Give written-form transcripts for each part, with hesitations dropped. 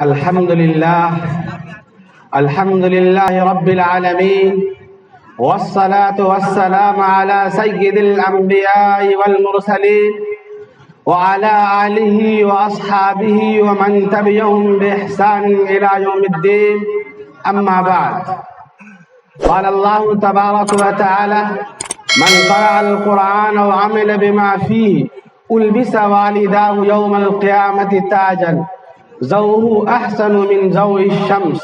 الحمد لله رب العالمين، والصلاة والسلام على سيد الأنبياء والمرسلين وعلى آله وأصحابه ومن تبعهم بإحسان إلى يوم الدين. أما بعد، قال الله تبارك وتعالى: من قرأ القرآن وعمل بما فيه ألبس والداه يوم القيامة تاجا ضوءه أحسن من ضوء الشمس،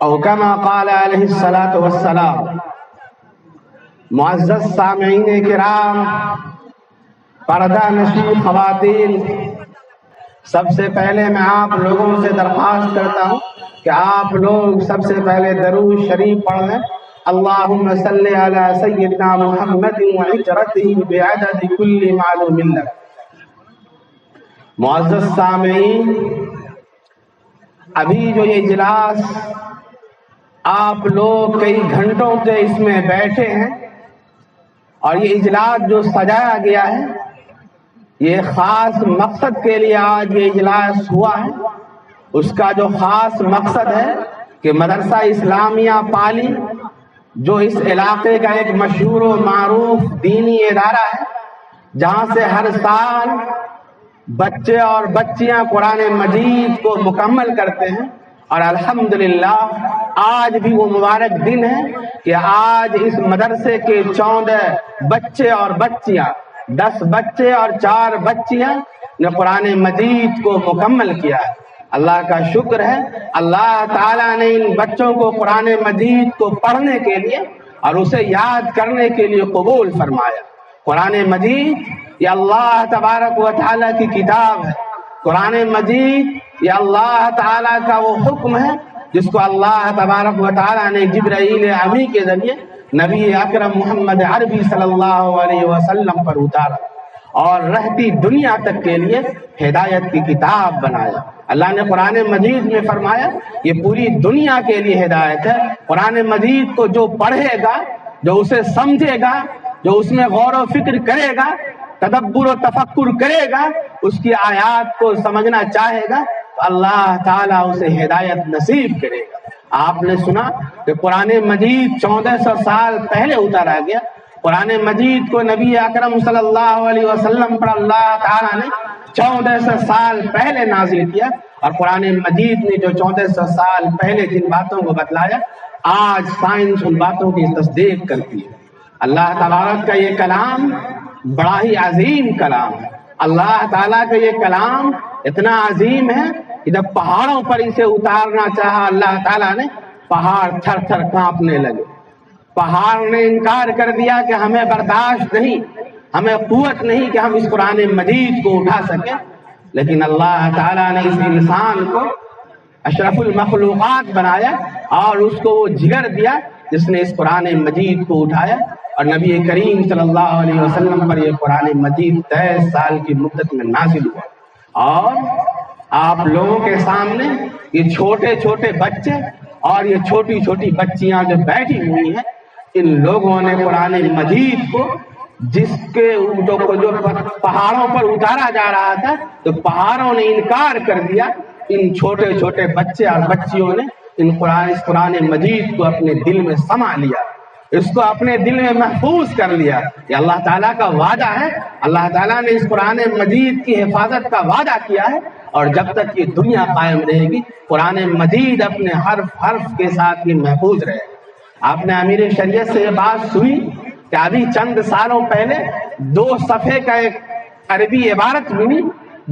او كما قال علیہ الصلاۃ والسلام. معزز سامعین کرام، پردہ نشین خواتین، سب سے پہلے میں آپ لوگوں سے درخواست کرتا ہوں کہ آپ لوگ سب سے پہلے درود شریف پڑھ لیں. اللہم صلی علی سیدنا محمد وعجرتہ بعدد کل معلوم لک. معزز سامعین، ابھی جو یہ اجلاس آپ لوگ کئی گھنٹوں سے اس میں بیٹھے ہیں، اور یہ اجلاس جو سجایا گیا ہے یہ خاص مقصد کے لیے آج یہ اجلاس ہوا ہے. اس کا جو خاص مقصد ہے کہ مدرسہ اسلامیہ پالی، جو اس علاقے کا ایک مشہور و معروف دینی ادارہ ہے، جہاں سے ہر سال بچے اور بچیاں قرآن مجید کو مکمل کرتے ہیں، اور الحمدللہ آج بھی وہ مبارک دن ہے کہ آج اس مدرسے کے 14 بچے اور بچیاں، 10 بچے اور 4 بچیاں نے قرآن مجید کو مکمل کیا ہے. اللہ کا شکر ہے، اللہ تعالیٰ نے ان بچوں کو قرآن مجید کو پڑھنے کے لیے اور اسے یاد کرنے کے لیے قبول فرمایا. قرآن مجید یہ اللہ تبارک و تعالیٰ کی کتاب ہے. قرآن مجید یہ اللہ تعالیٰ کا وہ حکم ہے جس کو اللہ تبارک و تعالیٰ نے جبرائیل امی کے ذریعے نبی اکرم محمد عربی صلی اللہ علیہ وسلم پر اتارا اور رہتی دنیا تک کے لیے ہدایت کی کتاب بنایا. اللہ نے قرآن مجید میں فرمایا یہ پوری دنیا کے لیے ہدایت ہے. قرآن مجید کو جو پڑھے گا، جو اسے سمجھے گا، جو اس میں غور و فکر کرے گا، تدبر و تفکر کرے گا، اس کی آیات کو سمجھنا چاہے گا، تو اللہ تعالیٰ اسے ہدایت نصیب کرے گا. آپ نے سنا کہ قرآن مجید 1400 سال پہلے اتارا گیا. قرآن مجید کو نبی اکرم صلی اللہ علیہ وسلم پر اللہ تعالیٰ نے 1400 سال پہلے نازل کیا، اور قرآن مجید نے جو 1400 سال پہلے جن باتوں کو بتلایا، آج سائنس ان باتوں کی تصدیق کرتی ہے. اللہ تبارک کا یہ کلام بڑا ہی عظیم کلام ہے. اللہ تعالیٰ کا یہ کلام اتنا عظیم ہے کہ جب پہاڑوں پر اسے اتارنا چاہا اللہ تعالیٰ نے، پہاڑ تھر تھر کانپنے لگے. پہاڑ نے انکار کر دیا کہ ہمیں برداشت نہیں، ہمیں قوت نہیں کہ ہم اس قرآن مجید کو اٹھا سکیں. لیکن اللہ تعالیٰ نے اس انسان کو اشرف المخلوقات بنایا اور اس کو وہ جگر دیا جس نے اس قرآن مجید کو اٹھایا، اور نبی کریم صلی اللہ علیہ وسلم پر یہ قرآن مجید 23 سال کی مدت میں نازل ہوا. اور آپ لوگوں کے سامنے یہ چھوٹے چھوٹے بچے اور یہ چھوٹی چھوٹی بچیاں جو بیٹھی ہوئی ہیں، ان لوگوں نے قرآن مجید کو جس کے جو پہاڑوں پر اتارا جا رہا تھا، تو پہاڑوں نے انکار کر دیا. ان چھوٹے چھوٹے بچے اور بچیوں نے اس قرآن مجید کو اپنے دل میں سما لیا، اس کو اپنے دل میں محفوظ کر لیا. یہ اللہ تعالیٰ کا وعدہ ہے. اللہ تعالیٰ نے اس قرآن مجید کی حفاظت کا وعدہ کیا ہے، اور جب تک یہ دنیا قائم رہے گی قرآن مجید اپنے حرف کے ساتھ یہ محفوظ رہے گا. آپ نے امیر شریعت سے یہ بات سنی کہ ابھی چند سالوں پہلے 2 صفحے کا ایک عربی عبارت ملی،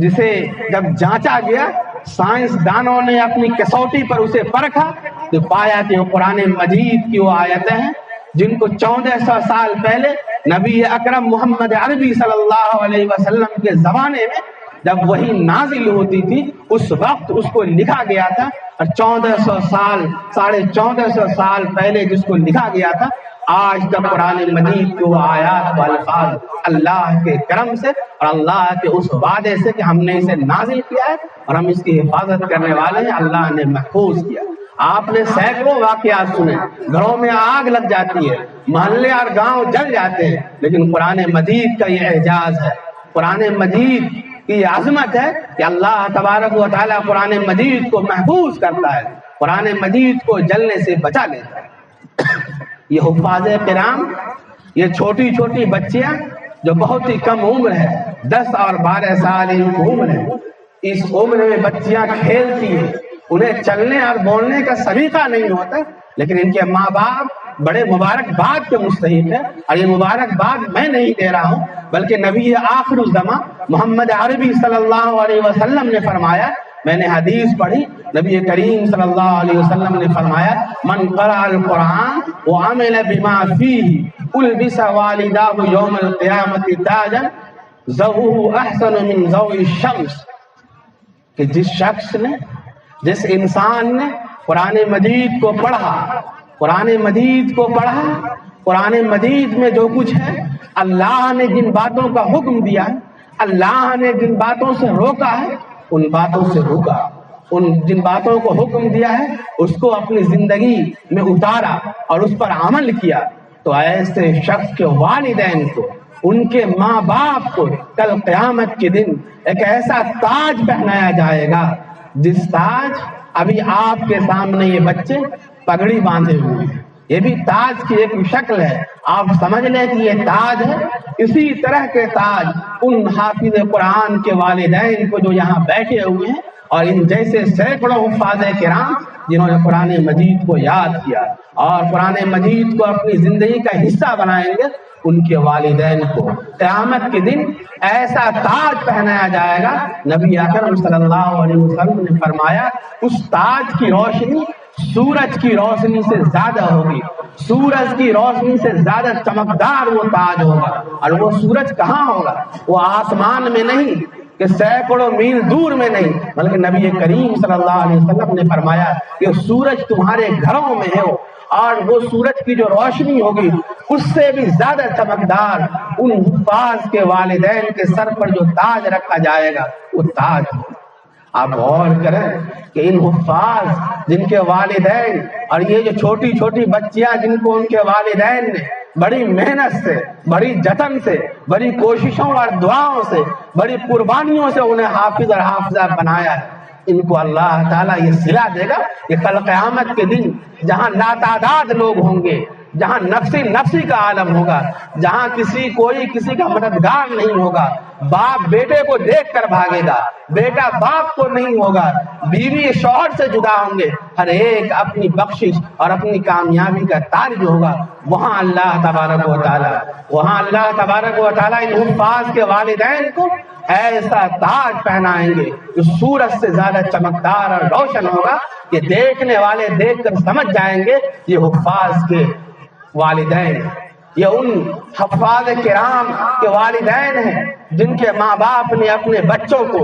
جسے جب جانچا گیا، سائنس دانوں نے اپنی کسوٹی پر اسے پرکھا تو پایا کہ وہ قرآن مجید کی وہ آیتیں ہیں جن کو 1400 سال پہلے نبی اکرم محمد عربی صلی اللہ علیہ وسلم کے زمانے میں جب وہی نازل ہوتی تھی، اس وقت اس کو لکھا گیا تھا. اور 1400 سال 1450 سال پہلے جس کو لکھا گیا تھا، آج تک قرآن مجید کے وہ آیات و الفاظ اللہ کے کرم سے اور اللہ کے اس وعدے سے کہ ہم نے اسے نازل کیا ہے اور ہم اس کی حفاظت کرنے والے ہیں، اللہ نے محفوظ کیا. آپ نے سینکڑوں واقعات سنے، گھروں میں آگ لگ جاتی ہے، محلے اور گاؤں جل جاتے ہیں، لیکن قرآن مجید کا یہ اعجاز ہے. قرآن مجید کہ یہ عظمت ہے کہ اللہ تبارک و تعالیٰ قرآن مجید کو محفوظ کرتا ہے، قرآن مجید کو جلنے سے بچا لیتا ہے۔ یہ حفاظ کرام، یہ چھوٹی چھوٹی بچیاں جو بہت ہی کم عمر ہے، 10 اور 12 سال ان کی عمر ہے، اس عمر میں بچیاں کھیلتی ہیں، انہیں چلنے اور بولنے کا سلیقہ نہیں ہوتا، لیکن ان کے ماں باپ بڑے مبارکباد کے مستحق ہے۔ اور یہ مبارکباد میں نہیں دے رہا ہوں، بلکہ نبی آخر الزماں محمد عربی صلی اللہ علیہ وسلم نے فرمایا، میں نے حدیث پڑھی، نبی کریم صلی اللہ علیہ وسلم نے فرمایا، من قرأ القرآن وعمل بما فیہ البس والداہ یوم القیامت تاجا ضوءہ احسن من ضوء الشمس، کہ جس شخص نے، جس انسان نے قرآن مجید کو پڑھا، قرآن مجید کو پڑھا، قرآن مجید میں جو کچھ ہے، اللہ نے جن باتوں کا حکم دیا ہے، اللہ نے جن باتوں سے روکا ہے، ان باتوں سے روکا، ان جن باتوں کو حکم دیا ہے اس کو اپنی زندگی میں اتارا اور اس پر عمل کیا، تو ایسے شخص کے والدین کو، ان کے ماں باپ کو کل قیامت کے دن ایک ایسا تاج پہنایا جائے گا، جس تاج ابھی آپ کے سامنے یہ بچے پگڑی باندھے ہوئے ہیں، یہ بھی تاج کی ایک شکل ہے، آپ سمجھ لیں کہ یہ تاج ہے۔ اسی طرح کے تاج ان حافظ قرآن کے والدین کو جو یہاں بیٹھے ہوئے ہیں، اور ان جیسے سینکڑوں حفاظ کرام جنہوں نے قرآن مجید کو یاد کیا اور قرآن مجید کو اپنی زندگی کا حصہ بنائیں گے، ان کے والدین کو قیامت کے دن ایسا تاج پہنایا جائے گا۔ نبی اکرم صلی اللہ علیہ وسلم نے فرمایا، اس تاج کی روشنی سورج کی روشنی سے زیادہ ہوگی، سورج کی روشنی سے زیادہ چمکدار وہ تاج ہوگا، اور وہ سورج کہاں ہوگا؟ وہ آسمان میں نہیں، کہ سینکڑوں میل دور میں نہیں، بلکہ نبی کریم صلی اللہ علیہ وسلم نے فرمایا کہ سورج تمہارے گھروں میں ہے، اور وہ سورج کی جو روشنی ہوگی اس سے بھی زیادہ چمکدار ان حفاظ کے والدین کے سر پر جو تاج رکھا جائے گا وہ تاج ہوگا۔ آپ غور کریں کہ ان حفاظ جن کے والدین، اور یہ جو چھوٹی چھوٹی بچیاں جن کو ان کے والدین نے بڑی محنت سے، بڑی جتن سے، بڑی کوششوں اور دعاؤں سے، بڑی قربانیوں سے انہیں حافظ اور حافظہ بنایا ہے، ان کو اللہ تعالیٰ یہ صلہ دے گا کہ کل قیامت کے دن جہاں لاتعداد لوگ ہوں گے، جہاں نفسی کا عالم ہوگا، جہاں کوئی کسی کا مددگار نہیں ہوگا، باپ بیٹے کو دیکھ کر بھاگے گا، بیٹا باپ کو نہیں ہوگا، بیوی شوہر سے جدا ہوں گے، ہر ایک اپنی بخشش اور اپنی کامیابی کا تاج ہوگا، وہاں اللہ تبارک و تعالیٰ ان حفاظ کے والدین کو ایسا تاج پہنائیں گے جو سورج سے زیادہ چمکدار اور روشن ہوگا کہ دیکھنے والے دیکھ کر سمجھ جائیں گے یہ حفاظ کے والدین، یہ ان حفاظ کرام کے والدین ہیں جن کے ماں باپ نے اپنے بچوں کو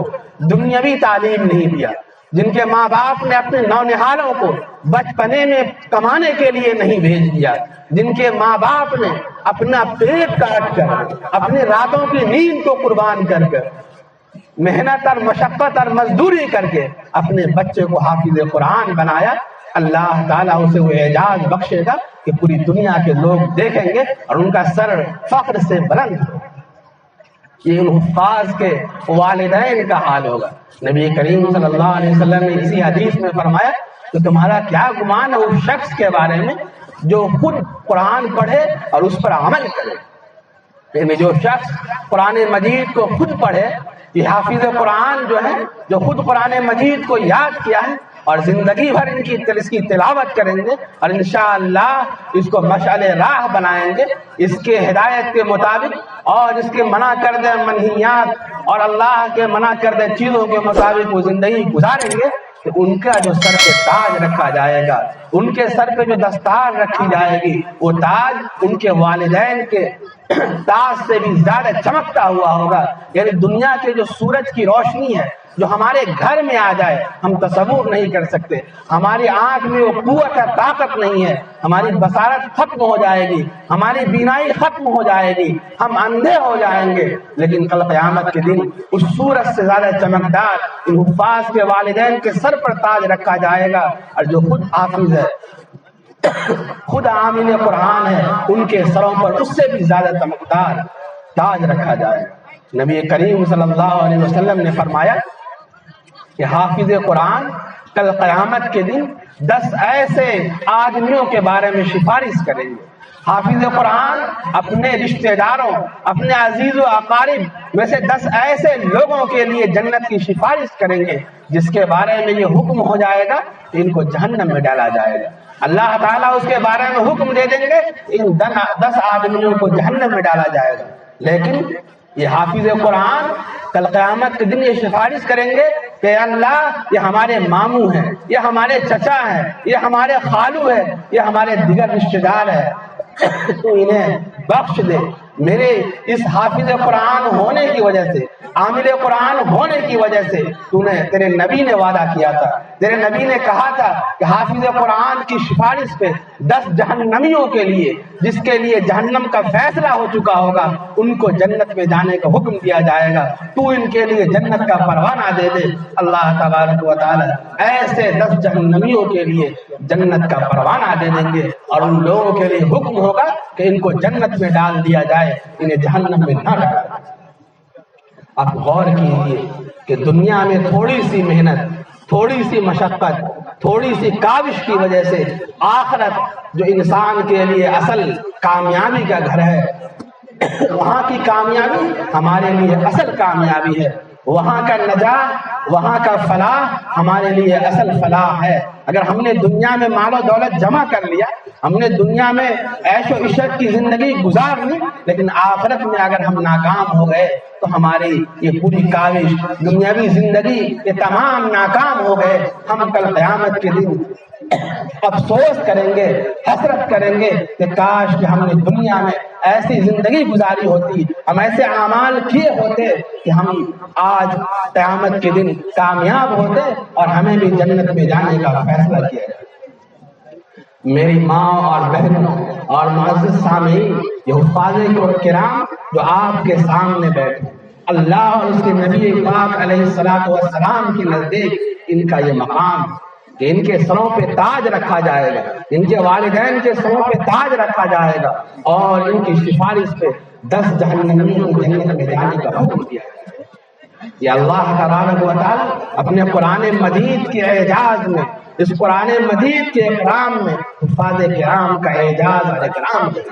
دنیاوی تعلیم نہیں دیا، جن کے ماں باپ نے اپنے نونہالوں کو بچپنے میں کمانے کے لیے نہیں بھیج دیا، جن کے ماں باپ نے اپنا پیٹ کاٹ کر، اپنی راتوں کی نیند کو قربان کر کر، محنت اور مشقت اور مزدوری کر کے اپنے بچے کو حافظ قرآن بنایا، اللہ تعالیٰ اسے وہ اعزاز بخشے گا کہ پوری دنیا کے لوگ دیکھیں گے اور ان کا سر فخر سے بلند ہوگا۔ یہ ان حفاظ کے والدین کا حال ہوگا۔ نبی کریم صلی اللہ علیہ وسلم نے اسی حدیث میں فرمایا کہ تمہارا کیا گمان ہے اس شخص کے بارے میں جو خود قرآن پڑھے اور اس پر عمل کرے، یعنی جو شخص قرآن مجید کو خود پڑھے، یہ حافظ قرآن جو ہے، جو خود قرآن مجید کو یاد کیا ہے اور زندگی بھر اس کی تلاوت کریں گے اور انشاءاللہ اس کو مشعل راہ بنائیں گے، اس کے ہدایت کے مطابق اور اس کے منع کردہ منہیات اور اللہ کے منع کردہ چیزوں کے مطابق وہ زندگی گزاریں گے، کہ ان کا جو سر پہ تاج رکھا جائے گا، ان کے سر پہ جو دستار رکھی جائے گی، وہ تاج ان کے والدین کے تاج سے بھی زیادہ چمکتا ہوا ہوگا۔ یعنی دنیا کے جو سورج کی روشنی ہے جو ہمارے گھر میں آ جائے ہم تصور نہیں کر سکتے، ہماری آنکھ میں وہ قوت اور طاقت نہیں ہے، ہماری بصارت ختم ہو جائے گی، ہماری بینائی ختم ہو جائے گی، ہم اندھے ہو جائیں گے، لیکن کل قیامت کے دن اس سورج سے زیادہ چمکدار ان حفاظ کے والدین کے سر پر تاج رکھا جائے گا، اور جو خود حافظ ہے، خود عامل قرآن ہے، ان کے سروں پر اس سے بھی زیادہ چمکدار تاج رکھا جائے گا۔ نبی کریم صلی اللہ علیہ وسلم نے فرمایا کہ حافظ قرآن کل قیامت کے دن 10 ایسے آدمیوں کے بارے میں سفارش کریں گے۔ حافظ قرآن اپنے رشتہ داروں، اپنے عزیز و اقارب میں سے 10 ایسے لوگوں کے لیے جنت کی سفارش کریں گے جس کے بارے میں یہ حکم ہو جائے گا کہ ان کو جہنم میں ڈالا جائے گا۔ اللہ تعالیٰ اس کے بارے میں حکم دے دیں گے ان 10 آدمیوں کو جہنم میں ڈالا جائے گا، لیکن یہ حافظ قرآن کل قیامت کے دن یہ سفارش کریں گے کہ اللہ یہ ہمارے ماموں ہیں، یہ ہمارے چچا ہیں، یہ ہمارے خالو ہیں، یہ ہمارے دیگر رشتہ دار ہیں، تو انہیں بخش دے۔ میرے اس حافظ قرآن ہونے کی وجہ سے، عامل قرآن ہونے کی وجہ سے تیرے نبی نے وعدہ کیا تھا، تیرے نبی نے کہا تھا کہ حافظ قرآن کی سفارش پہ 10 جہنمیوں کے لیے، جس کے لیے جہنم کا فیصلہ ہو چکا ہوگا، ان کو جنت میں جانے کا حکم دیا جائے گا، تو ان کے لیے جنت کا پروانہ دے دے۔ اللہ تبارک و تعالی ایسے 10 جہنمیوں کے لیے جنت کا پروانہ دے دیں گے، اور ان لوگوں کے لیے حکم ہوگا کہ ان کو جنت میں ڈال دیا جائے، انہیں جہنم میں نہ ڈالا جائے۔ آپ غور کیجیے کہ دنیا میں تھوڑی سی محنت، تھوڑی سی مشقت، تھوڑی سی کاوش کی وجہ سے آخرت جو انسان کے لیے اصل کامیابی کا گھر ہے، وہاں کی کامیابی ہمارے لیے اصل کامیابی ہے، وہاں کا نجات، وہاں کا فلاح ہمارے لیے اصل فلاح ہے۔ اگر ہم نے دنیا میں مال و دولت جمع کر لیا، ہم نے دنیا میں عیش و عشرت کی زندگی گزار لی، لیکن آخرت میں اگر ہم ناکام ہو گئے تو ہماری یہ پوری کاوش، دنیاوی زندگی یہ تمام ناکام ہو گئے۔ ہم کل قیامت کے دن افسوس کریں گے، حسرت کریں گے کہ کاش کہ ہم نے دنیا میں ایسی زندگی گزاری ہوتی، ہم ایسے اعمال کیے ہوتے کہ ہم آج قیامت کے دن کامیاب ہوتے اور ہمیں بھی جنت میں جانے کا فیصلہ کیا جائے۔ میری ماں اور بہنوں اور معزز سامعین، یہ حفاظ کرام جو آپ کے سامنے بیٹھے، اللہ اور اس کے نبی پاک علیہ السلام کے نزدیک ان کا یہ مقام کہ ان کے سروں پہ تاج رکھا جائے گا، ان کے والدین کے سروں پہ تاج رکھا جائے گا، اور ان کی سفارش پہ 10 جہنمیوں کو جنت میں جانے کا حکم دیا جائے گا۔ یہ اللہ تبارک و تعالیٰ اپنے قرآن مجید کے اعجاز میں، اس قرآن مجید کے اکرام میں حفاظ کرام کا اعجاز اور اکرام ہے۔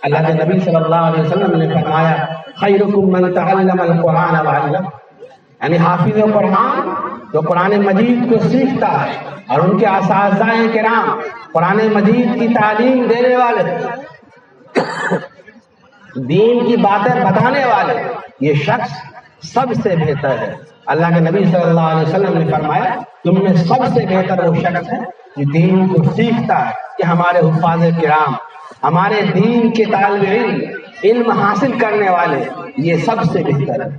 اللہ کے نبی صلی اللہ علیہ وسلم نے فرمایا خیرکم من تعلم القرآن وعلمہ، یعنی حافظ قرآن جو قرآن مجید کو سیکھتا ہے اور ان کے اساتذہ کرام قرآن مجید کی تعلیم دینے والے، دین کی باتیں بتانے والے، یہ شخص سب سے بہتر ہے۔ اللہ کے نبی صلی اللہ علیہ وسلم نے فرمایا تم میں سب سے بہتر وہ شخص ہے جو دین کو سیکھتا ہے، کہ ہمارے حفاظ کرام، ہمارے دین کے طالب علم حاصل کرنے والے یہ سب سے بہتر ہے۔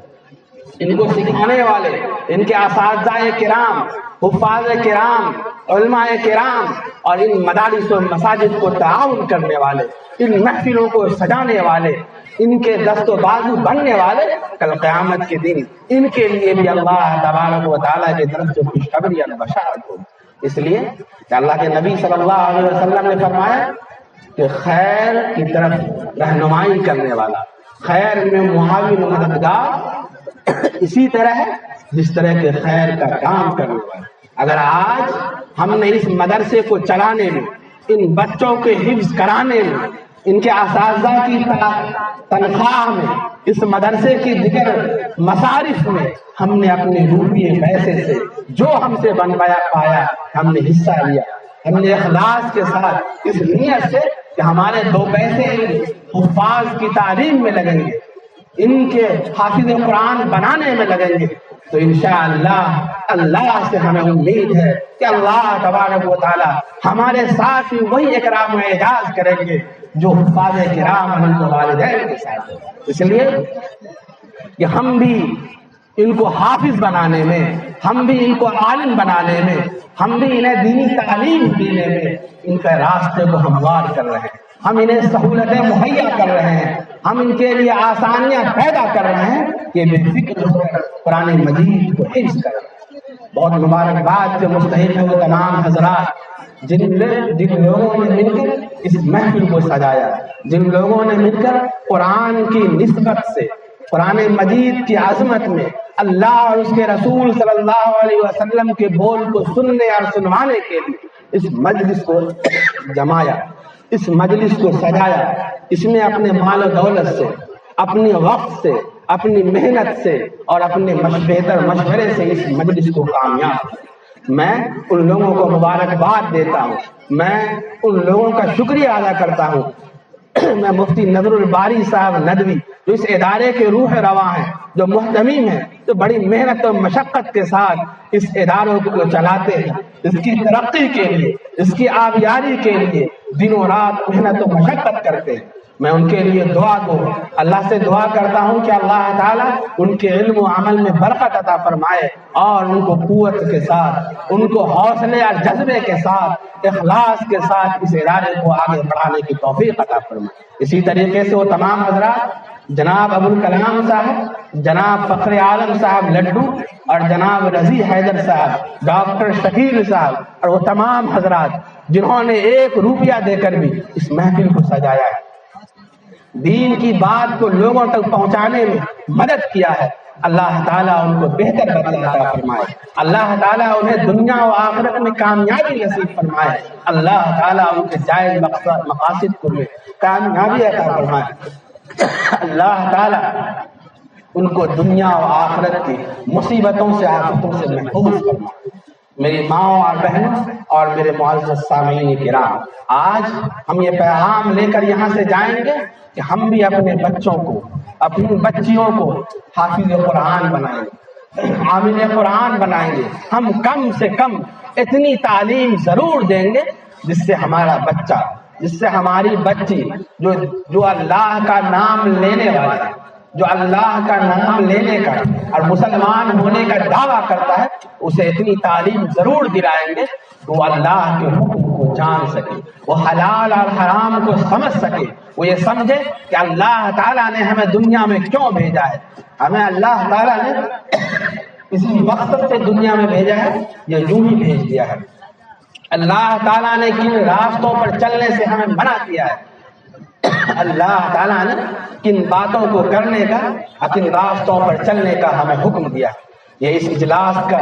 ان کو سکھانے والے، ان کے اساتذہ کرام، حفاظ کرام، علماء کرام، اور ان مدارس و مساجد کو تعاون کرنے والے، ان محفلوں کو سجانے والے، ان کے دست و بازو بننے والے، کل قیامت کے دن ان کے لیے بھی اللہ تبارک و تعالیٰ کی طرف سے خوشخبری اور بشارت ہوگی۔ اس لیے کہ اللہ کے نبی صلی اللہ علیہ وسلم نے فرمایا کہ خیر کی طرف رہنمائی کرنے والا، خیر میں معاون و مددگار اسی طرح ہے جس طرح کے خیر کا کام کرنے والا۔ اگر آج ہم نے اس مدرسے کو چلانے میں، ان بچوں کے حفظ کرانے میں، ان کے اساتذہ کی تنخواہ میں، اس مدرسے کی دیگر مصارف میں ہم نے اپنے روپیے پیسے سے جو ہم سے بن پایا ہم نے حصہ لیا، ہم نے اخلاص کے ساتھ اس نیت سے کہ ہمارے 2 پیسے حفاظ کی تعلیم میں لگیں گے، ان کے حافظ قرآن بنانے میں لگیں گے، تو انشاءاللہ اللہ سے ہمیں امید ہے کہ اللہ تبارک و تعالی ہمارے ساتھ وہی اکرام و اعزاز کریں گے جو حفاظ کرام ان کے والدین کے ساتھ ہے۔ اس لیے کہ ہم بھی ان کو حافظ بنانے میں، ہم بھی ان کو عالم بنانے میں، ہم بھی انہیں دینی تعلیم دینے میں ان کے راستے کو ہموار کر رہے ہیں، ہم انہیں سہولتیں مہیا کر رہے ہیں، ہم ان کے لیے آسانیاں پیدا کر رہے ہیں کہ بے فکر ہو کر قرآن مجید کو حفظ کریں۔ بہت مبارکباد کے مستحق ہیں وہ تمام حضرات جن لوگوں نے مل کر اس محفل کو سجایا، جن لوگوں نے مل کر قرآن کی نسبت سے، قرآن مجید کی عظمت میں اللہ اور اس کے رسول صلی اللہ علیہ وسلم کے بول کو سننے اور سنوانے کے لیے اس مجلس کو جمایا، اس مجلس کو سجایا، اس میں اپنے مال و دولت سے، اپنی وقت سے، اپنی محنت سے اور اپنے بہتر مشورے سے اس مجلس کو کامیاب۔ میں ان لوگوں کو مبارکباد دیتا ہوں، میں ان لوگوں کا شکریہ ادا کرتا ہوں۔ میں مفتی نظر الباری صاحب ندوی جو اس ادارے کے روح رواں ہیں، جو محتمیم ہیں، جو بڑی محنت و مشقت کے ساتھ اس اداروں کو چلاتے ہیں، اس کی ترقی کے لیے، اس کی آبیاری کے لیے دنوں رات محنت و مشقت کرتے ہیں، میں ان کے لیے دعا کو اللہ سے دعا کرتا ہوں کہ اللہ تعالیٰ ان کے علم و عمل میں برکت عطا فرمائے اور ان کو قوت کے ساتھ، ان کو حوصلے اور جذبے کے ساتھ، اخلاص کے ساتھ اس ادارے کو آگے بڑھانے کی توفیق عطا فرمائے۔ اسی طریقے سے وہ تمام حضرات، جناب ابوالکلام صاحب، جناب فخر عالم صاحب لڈو اور جناب رضی حیدر صاحب، ڈاکٹر شکیل صاحب اور وہ تمام حضرات جنہوں نے 1 روپیہ دے کر بھی اس محفل کو سجایا ہے، دین کی بات کو لوگوں تک پہنچانے میں مدد کیا ہے، اللہ تعالیٰ ان کو بہتر بدلہ عطا فرمائے، اللہ تعالیٰ انہیں دنیا و آخرت میں کامیابی نصیب فرمائے، اللہ تعالیٰ ان کے جائز مقاصد کو میں کامیابی عطا فرمائے، اللہ تعالیٰ ان کو دنیا و آخرت کی مصیبتوں سے آفتوں سے محفوظ فرمائے۔ میری ماں اور بہنوں اور میرے معزز سامعین کرام، آج ہم یہ پیغام لے کر یہاں سے جائیں گے کہ ہم بھی اپنے بچوں کو، اپنی بچیوں کو حافظ قرآن بنائیں گے، عامل قرآن بنائیں گے۔ ہم کم سے کم اتنی تعلیم ضرور دیں گے جس سے ہمارا بچہ، جس سے ہماری بچی جو اللہ کا نام لینے والا ہے، جو اللہ کا نام لینے کا اور مسلمان ہونے کا دعویٰ کرتا ہے، اسے اتنی تعلیم ضرور دلائیں گے کہ وہ اللہ کے حکم کو جان سکے، وہ حلال اور حرام کو سمجھ سکے، وہ یہ سمجھے کہ اللہ تعالیٰ نے ہمیں دنیا میں کیوں بھیجا ہے، ہمیں اللہ تعالیٰ نے اسی مقصد سے دنیا میں بھیجا ہے، یہ یوں ہی بھیج دیا ہے۔ اللہ تعالیٰ نے کن راستوں پر چلنے سے ہمیں منع کیا ہے، اللہ تعالیٰ نے کن باتوں کو کرنے کا اور کن راستوں پر چلنے کا ہمیں حکم دیا۔ یہ اس اجلاس کا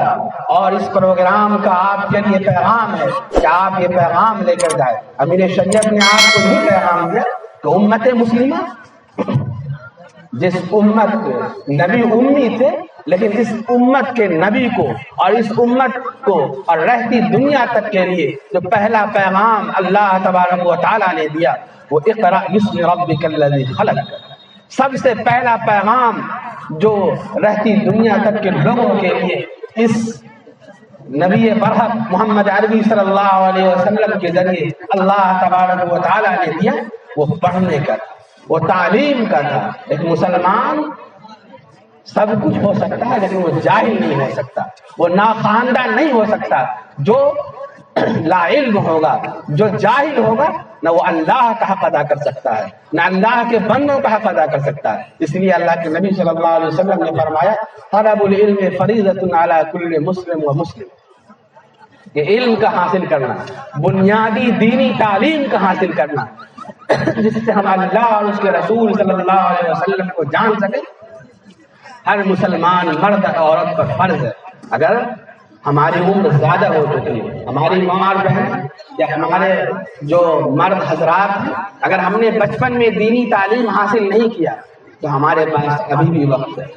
اور اس پروگرام کا آپ کے لیے پیغام ہے کہ آپ یہ پیغام لے کر جائیں۔ امیر شریعت نے آپ کو یہ پیغام دیا کہ امت مسلمہ، جس امت کے نبی امی تھے، لیکن اس امت کے نبی کو اور اس امت کو اور رہتی دنیا تک کے لیے جو پہلا پیغام اللہ تبارک و تعالیٰ نے دیا وہ اقرأ باسم ربک الذی خلق، سب سے پہلا پیغام جو رہتی دنیا تک کے لوگوں کے لیے اس نبی برحق محمد عربی صلی اللہ علیہ وسلم کے ذریعے اللہ تبارک و تعالیٰ نے دیا، وہ پڑھنے کا تھا، وہ تعلیم کا تھا۔ ایک مسلمان سب کچھ ہو سکتا ہے لیکن وہ جاہل نہیں ہو سکتا، وہ ناخواندہ نہیں ہو سکتا۔ جو لا علم ہوگا، جو جاہل ہوگا، نہ وہ اللہ کا حق ادا کر سکتا ہے، نہ اللہ کے بندوں کا حق ادا کر سکتا ہے۔ اس لیے اللہ کے نبی صلی اللہ علیہ وسلم نے فرمایا طلب العلم فریضۃ علی کل مسلم و مسلم، کہ علم کا حاصل کرنا، بنیادی دینی تعلیم کا حاصل کرنا، جس سے ہم اللہ اور اس کے رسول صلی اللہ علیہ وسلم کو جان سکیں، ہر مسلمان مرد عورت پر فرض ہے۔ اگر ہماری عمر زیادہ ہو چکی ہے، ہماری ماں اور بہن یا ہمارے جو مرد حضرات ہیں، اگر ہم نے بچپن میں دینی تعلیم حاصل نہیں کیا تو ہمارے پاس ابھی بھی وقت ہے۔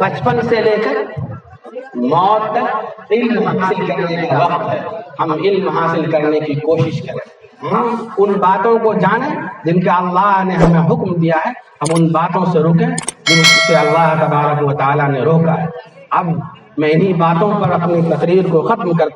بچپن سے لے کر موت تک علم حاصل کرنے کا وقت ہے، ہم علم حاصل کرنے کی کوشش کریں، ہم ان باتوں کو جانیں جن کا اللہ نے ہمیں حکم دیا ہے، ہم ان باتوں سے رکیں جن سے اللہ تبارک و تعالیٰ نے روکا ہے۔ اب میں انہی باتوں پر اپنی تقریر کو ختم کرتا